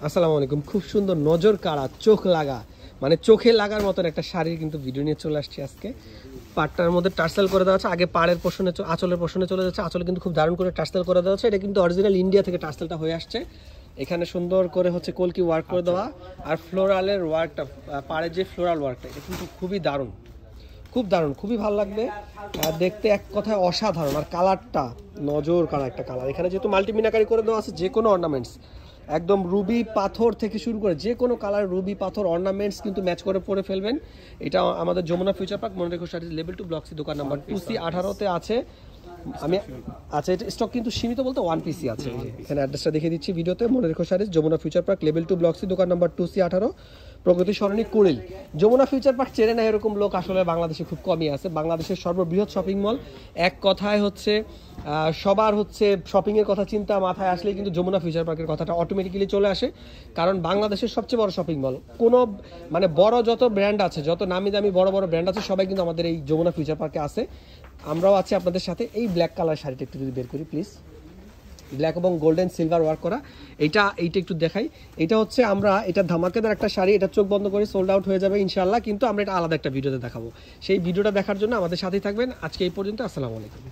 আসসালামু আলাইকুম। খুব সুন্দর নজর কাড়া চোখ লাগা মানে চোখে লাগার মতন একটা শাড়ির কিন্তু ভিডিও নিয়ে চলে আসছি আজকে। পাটটার মধ্যে টার্সেল করে দেওয়া আছে, আগে পাড়ের পোষণে আঁচলের পোষণে চলে যাচ্ছে, আঁচলে কিন্তু খুব দারুণ করে টার্সেল করে দেওয়া আছে। এটা কিন্তু অরিজিনাল ইন্ডিয়া থেকে টার্সেলটা হয়ে আসছে। এখানে সুন্দর করে হচ্ছে কলকি ওয়ার্ক করে দেওয়া, আর ফ্লোরালের ওয়ার্কটা পাড়ে যে ফ্লোরাল ওয়ার্কটা এটা কিন্তু খুবই দারুণ, খুব দারুণ, খুবই ভালো লাগবে দেখতে, এক কথায় অসাধারণ। আর কালারটা নজর কাড়া একটা কালার। এখানে যেহেতু মাল্টিমিনাকারি করে দেওয়া আছে, যে কোনো অর্নামেন্টস একদম রুবি পাথর থেকে শুরু করে যে কোনো কালার রুবি পাথর অর্নামেন্টস কিন্তু ম্যাচ করে পরে ফেলবেন। এটা আমাদের যমুনা ফিউচার পার্ক, মনে রেখো শাড়ি লেভেল 2 ব্লক সি দোকান নাম্বার 2C18-তে আছে। আমি আচ্ছা, এটা স্টক কিন্তু সীমিত বলতে 1 পিসি আছে। এখানে অ্যাড্রেসটা দেখিয়ে দিচ্ছি ভিডিওতে। মনে রেখো sari Jamuna Future Park level 2 block C দোকান number 2C18, Pragati Sarani Kuril. Jamuna Future Park চেনে না এরকম লোক আসলে বাংলাদেশে খুব কমই আছে। বাংলাদেশের সর্ববৃহৎ শপিং মল, এক কথায় হচ্ছে সবার হচ্ছে শপিংয়ের কথা চিন্তা মাথায় আসলেই কিন্তু যমুনা ফিউচার পার্কের কথাটা অটোমেটিক্যালি চলে আসে। কারণ বাংলাদেশের সবচেয়ে বড় শপিং মল, কোনো মানে বড় যত ব্র্যান্ড আছে, যত নামি দামি বড় বড় ব্র্যান্ড আছে, সবাই কিন্তু আমাদের এই যমুনা ফিউচার পার্কে আছে। আমরাও আছি আপনাদের সাথে। এই ব্ল্যাক কালার শাড়িটা একটু যদি বের করি প্লিজ, ব্ল্যাক এবং গোল্ডেন সিলভার ওয়ার্ক করা, এইটা একটু দেখাই। এটা হচ্ছে আমরা এটা ধামাকেদার একটা শাড়ি, এটা চোখ বন্ধ করে সোল্ড আউট হয়ে যাবে ইনশাআল্লাহ, কিন্তু আমরা এটা আলাদা একটা ভিডিওতে দেখাবো। সেই ভিডিওটা দেখার জন্য আমাদের সাথেই থাকবেন। আজকে এই পর্যন্ত, আসসালামু আলাইকুম।